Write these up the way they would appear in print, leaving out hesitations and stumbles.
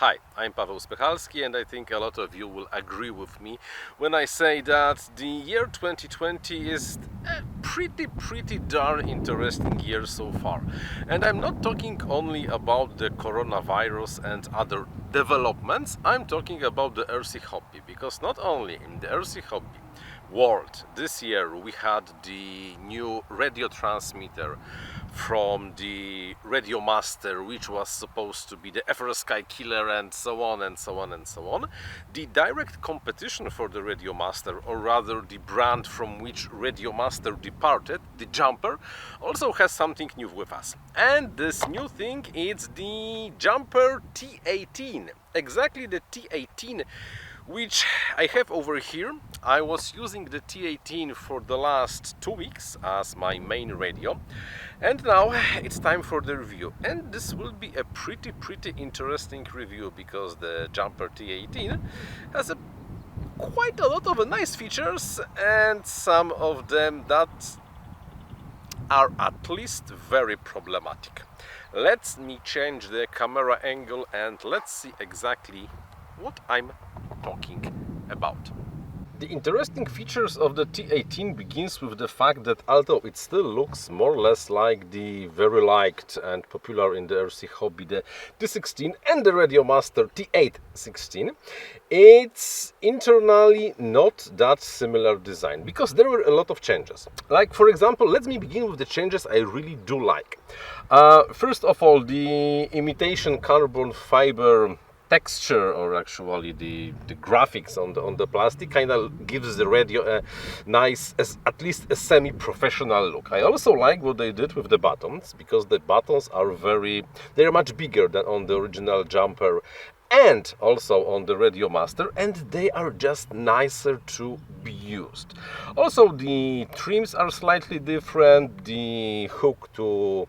Hi, I'm Paweł Spychalski, and I think a lot of you will agree with me when I say that the year 2020 is a pretty darn interesting year so far. And I'm not talking only about the coronavirus and other developments, I'm talking about the RC hobby, because not only in the RC hobby world this year we had the new radio transmitter from the Radiomaster, which was supposed to be the FRSky killer, and so on and so on and so on. The direct competition for the Radiomaster, or rather the brand from which Radiomaster departed, the Jumper, also has something new with us. And this new thing is the Jumper T18. Exactly the T18 which I have over here. I was using the T18 for the last 2 weeks as my main radio, and now it's time for the review. And this will be a pretty interesting review, because the Jumper T18 has quite a lot of nice features, and some of them that are at least very problematic. Let me change the camera angle and let's see exactly what I'm talking about. The interesting features of the T18 begins with the fact that although it still looks more or less like the very liked and popular in the RC hobby, the T16 and the Radiomaster T816, it's internally not that similar design, because there were a lot of changes. Like, for example, let me begin with the changes I really do like. First of all, the imitation carbon fiber texture, or actually the graphics on the plastic, kind of gives the radio a nice, at least a semi-professional look. I also like what they did with the buttons, because the buttons are they're much bigger than on the original Jumper and also on the Radiomaster, and they are just nicer to be used. Also, the trims are slightly different. The hook to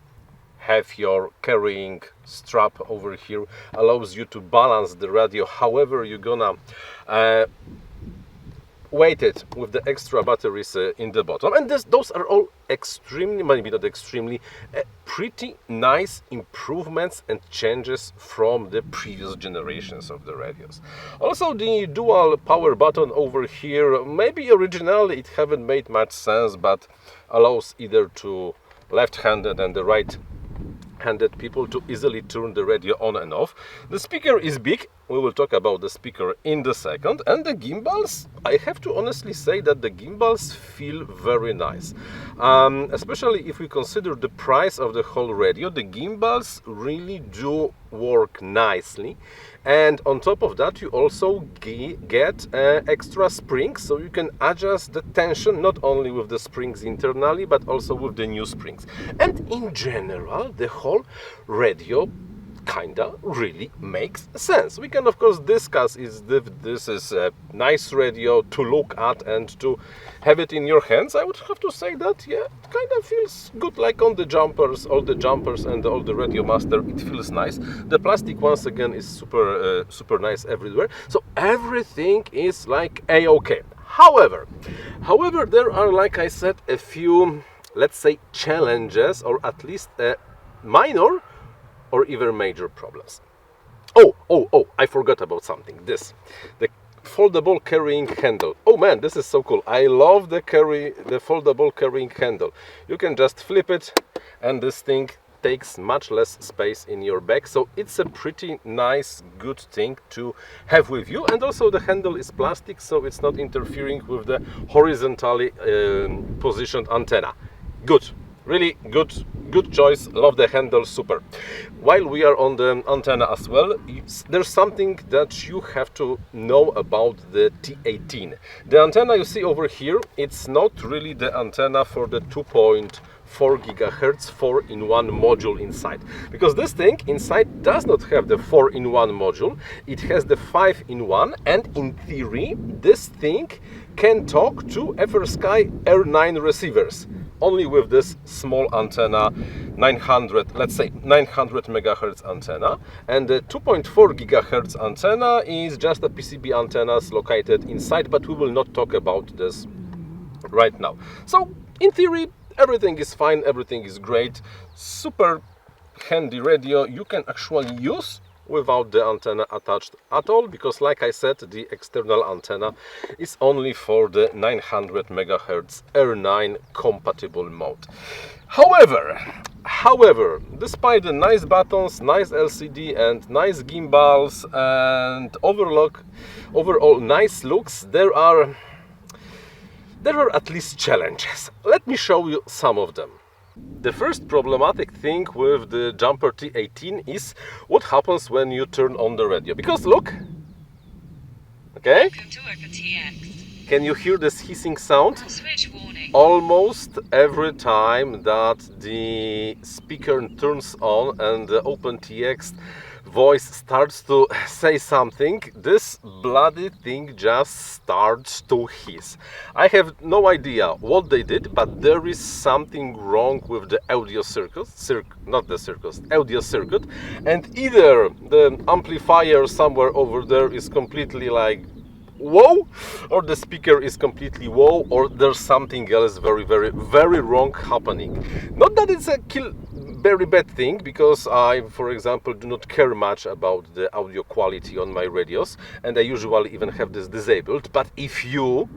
have your carrying strap over here allows you to balance the radio however you're gonna weight it with the extra batteries in the bottom. And those are all extremely, maybe not extremely, pretty nice improvements and changes from the previous generations of the radios. Also, the dual power button over here, maybe originally it haven't made much sense, but allows either to left-handed and the right-handed people to easily turn the radio on and off. The speaker is big. We will talk about the speaker in the second. And the gimbals, I have to honestly say that the gimbals feel very nice. Especially if we consider the price of the whole radio, the gimbals really do work nicely. And on top of that, you also get extra springs, so you can adjust the tension not only with the springs internally, but also with the new springs. And in general, the whole radio kinda really makes sense. We can of course discuss if this is a nice radio to look at and to have it in your hands. I would have to say that, yeah, it kind of feels good, like on the Jumpers, all the Jumpers and all the Radiomaster, it feels nice. The plastic, once again, is super nice everywhere, so everything is like a-okay. However, there are, like I said, a few, let's say, challenges, or at least minor or even major problems. Oh, I forgot about something. The foldable carrying handle. Oh man, this is so cool. I love the foldable carrying handle. You can just flip it and this thing takes much less space in your bag, so it's a pretty nice, good thing to have with you. And also the handle is plastic, so it's not interfering with the horizontally positioned antenna. Good. Really good choice. Love the handle, super. While we are on the antenna as well, there's something that you have to know about the T18. The antenna you see over here, it's not really the antenna for the 2.4 gigahertz 4-in-1 module inside, because this thing inside does not have the 4-in-1 module. It has the 5-in-1, and in theory this thing can talk to FRSky R9 receivers, only with this small antenna, 900, let's say 900 megahertz antenna. And the 2.4 gigahertz antenna is just a PCB antennas located inside, but we will not talk about this right now. So in theory, everything is fine, everything is great, super handy radio. You can actually use without the antenna attached at all, because like I said, the external antenna is only for the 900 MHz R9 compatible mode. However, despite the nice buttons, nice LCD and nice gimbals and overall nice looks, there are at least challenges. Let me show you some of them. The first problematic thing with the Jumper T18 is what happens when you turn on the radio. Because look, okay? Can you hear this hissing sound? Switch warning. Almost every time that the speaker turns on and the OpenTX voice starts to say something, this bloody thing just starts to hiss. I have no idea what they did, but there is something wrong with the audio circuit, audio circuit, and either the amplifier somewhere over there is completely like whoa, or the speaker is completely whoa, or there's something else very wrong happening. Not that it's a very bad thing, because I, for example, do not care much about the audio quality on my radios, and I usually even have this disabled. But if you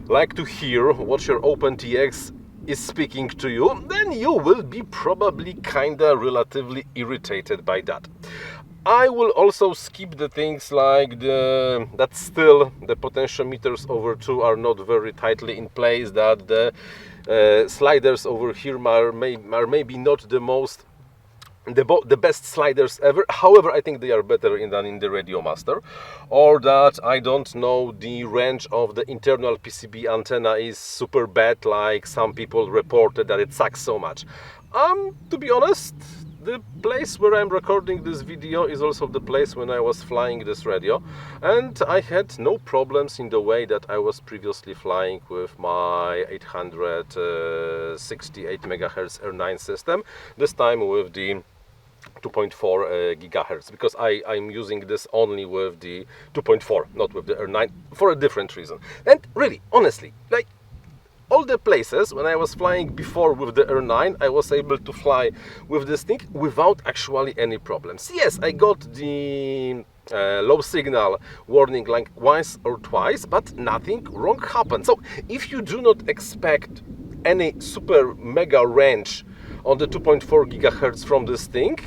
like to hear what your OpenTX is speaking to you, then you will be probably kinda relatively irritated by that. I will also skip the things like that still the potentiometers over 2 are not very tightly in place, that the sliders over here are maybe not the best sliders ever. However, I think they are better than in the Radiomaster. Or that, I don't know, the range of the internal PCB antenna is super bad, like some people reported that it sucks so much. To be honest, the place where I'm recording this video is also the place when I was flying this radio, and I had no problems in the way that I was previously flying with my 868 MHz R9 system, this time with the 2.4 gigahertz, because I'm using this only with the 2.4, not with the R9, for a different reason. And really, honestly, like, all the places when I was flying before with the R9, I was able to fly with this thing without actually any problems. Yes, I got the low signal warning like once or twice, but nothing wrong happened. So if you do not expect any super mega range on the 2.4 gigahertz from this thing,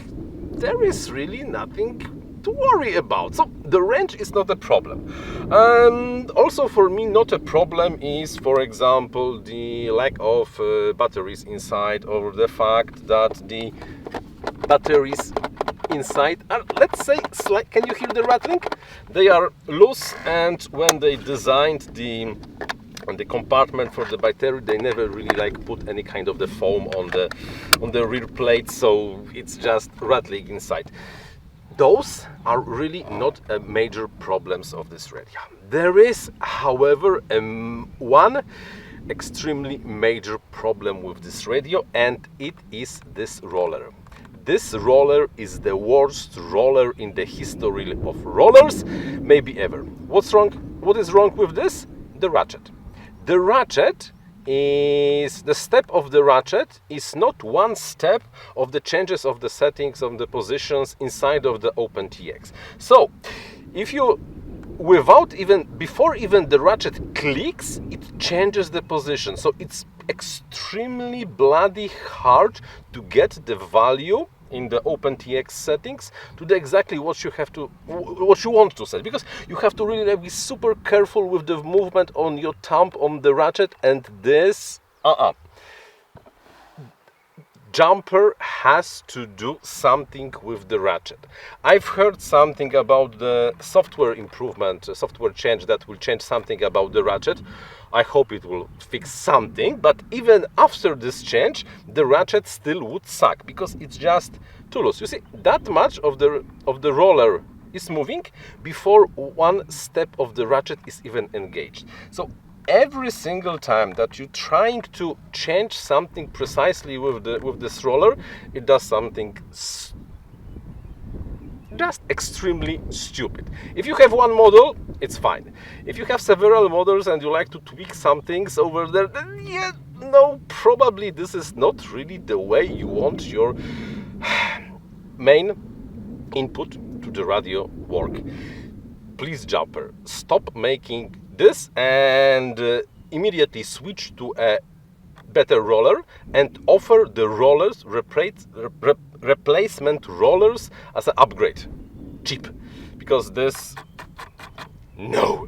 there is really nothing to worry about. So the range is not a problem. Also for me, not a problem is, for example, the lack of batteries inside, or the fact that the batteries inside are, let's say, can you hear the rattling? They are loose, and when they designed the compartment for the battery, they never really like put any kind of the foam on the rear plate, so it's just rattling inside. Those are really not major problems of this radio. There is, however, one extremely major problem with this radio, and it is this roller. This roller is the worst roller in the history of rollers, maybe ever. What's wrong? What is wrong with this? The ratchet. The ratchet is the step of the ratchet is not one step of the changes of the settings of the positions inside of the OpenTX. So if you before even the ratchet clicks, it changes the position. So it's extremely bloody hard to get the value in the OpenTX settings to the exactly what you want to set, because you have to really be super careful with the movement on your thumb on the ratchet, and this Jumper has to do something with the ratchet. I've heard something about the software improvement, software change that will change something about the ratchet. I hope it will fix something, but even after this change, the ratchet still would suck, because it's just too loose. You see, that much of the roller is moving before one step of the ratchet is even engaged. So every single time that you're trying to change something precisely with this roller, it does something just extremely stupid. If you have one model, it's fine. If you have several models and you like to tweak some things over there, then yeah, no, probably this is not really the way you want your main input to have the radio work. Please, Jumper, stop making this and immediately switch to a better roller and offer the rollers, replacement rollers as an upgrade. Cheap. Because this... No.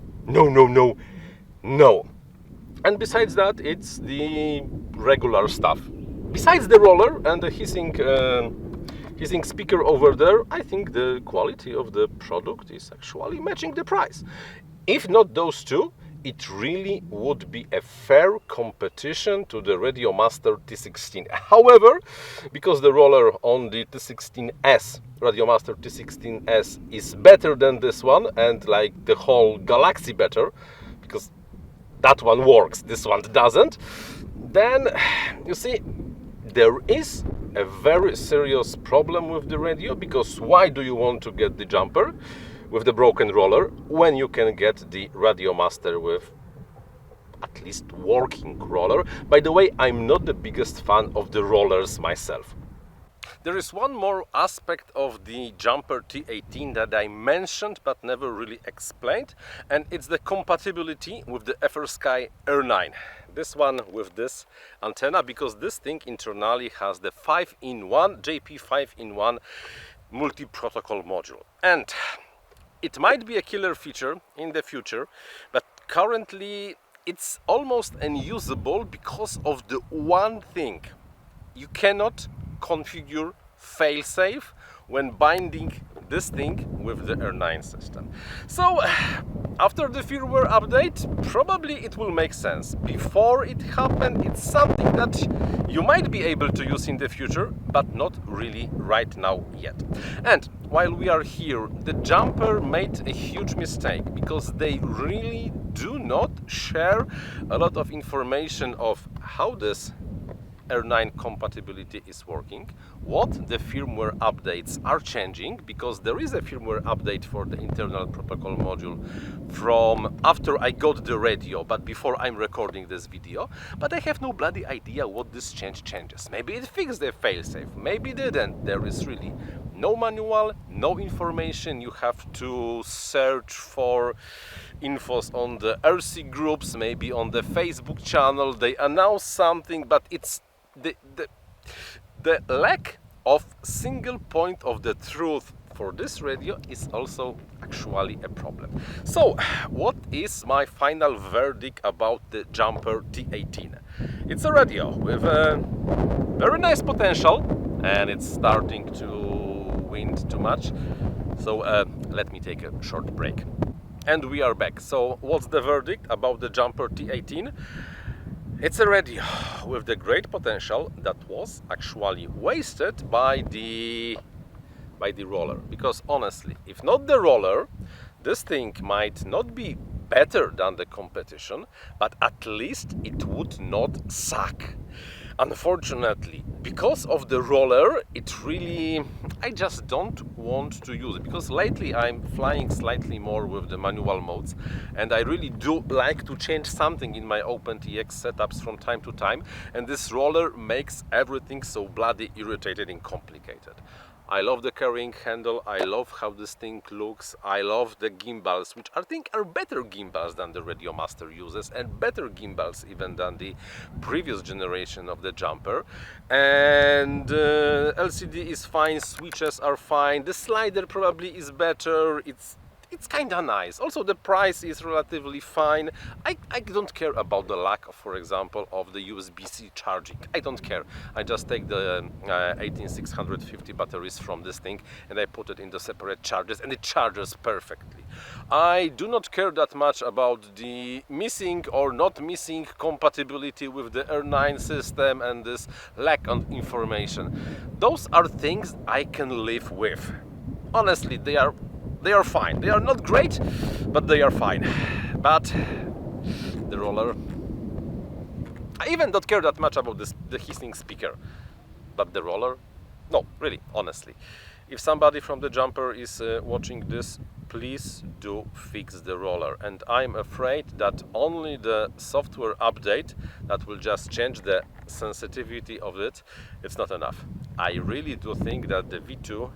And besides that, it's the regular stuff. Besides the roller and the hissing speaker over there, I think the quality of the product is actually matching the price. If not those two, it really would be a fair competition to the Radiomaster T16. However, because the roller on the T16S, Radiomaster T16S, is better than this one, and like the whole galaxy better, because that one works, this one doesn't, then you see, there is a very serious problem with the radio, because why do you want to get the Jumper with the broken roller when you can get the Radiomaster with at least working roller? By the way, I'm not the biggest fan of the rollers myself. There is one more aspect of the Jumper T18 that I mentioned but never really explained, and it's the compatibility with the FrSky R9. This one with this antenna, because this thing internally has the 5-in-1 JP 5-in-1 multi-protocol module. And it might be a killer feature in the future, but currently it's almost unusable because of the one thing. You cannot configure failsafe when binding this thing with the R9 system. So after the firmware update, probably it will make sense. Before it happened, it's something that you might be able to use in the future, but not really right now yet. And while we are here, the Jumper made a huge mistake, because they really do not share a lot of information of how this R9 compatibility is working, what the firmware updates are changing, because there is a firmware update for the internal protocol module from after I got the radio, but before I'm recording this video. But I have no bloody idea what this changes. Maybe it fixed the failsafe, maybe it didn't. There is really no manual, no information. You have to search for infos on the RC groups, maybe on the Facebook channel. They announce something, but it's the lack of single point of the truth for this radio is also actually a problem. So what is my final verdict about the Jumper T18? It's a radio with a very nice potential, and it's starting to wind too much. So let me take a short break. And we are back. So what's the verdict about the Jumper T18? It's a radio with the great potential that was actually wasted by the roller. Because honestly, if not the roller, this thing might not be better than the competition, but at least it would not suck. Unfortunately, because of the roller, I just don't want to use it, because lately I'm flying slightly more with the manual modes, and I really do like to change something in my OpenTX setups from time to time, and this roller makes everything so bloody irritated and complicated. I love the carrying handle, I love how this thing looks, I love the gimbals, which I think are better gimbals than the Radiomaster uses, and better gimbals even than the previous generation of the Jumper. And LCD is fine, switches are fine, the slider probably is better, it's kinda nice. Also the price is relatively fine. I don't care about the lack of, for example, of the USB-C charging. I don't care. I just take the 18650 batteries from this thing and I put it in the separate chargers, and it charges perfectly. I do not care that much about the missing or not missing compatibility with the R9 system and this lack of information. Those are things I can live with. Honestly, they are fine. They are not great, but they are fine. But the roller, I even don't care that much about the hissing speaker. But the roller, no, really, honestly. If somebody from the Jumper is watching this, please do fix the roller. And I'm afraid that only the software update that will just change the sensitivity of it, it's not enough. I really do think that the V2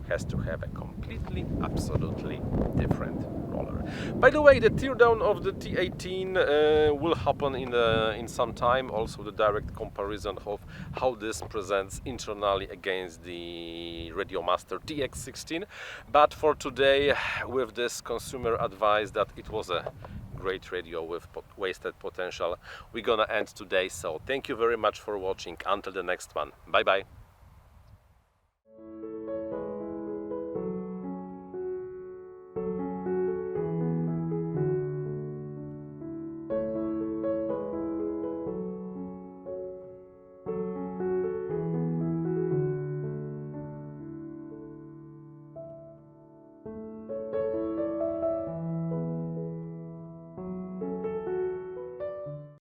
has to have a completely, absolutely different roller. By the way, the teardown of the T18 will happen in some time. Also the direct comparison of how this presents internally against the Radiomaster TX16. But for today, with this consumer advice that it was a great radio with wasted potential, we're gonna end today. So thank you very much for watching. Until the next one. Bye bye.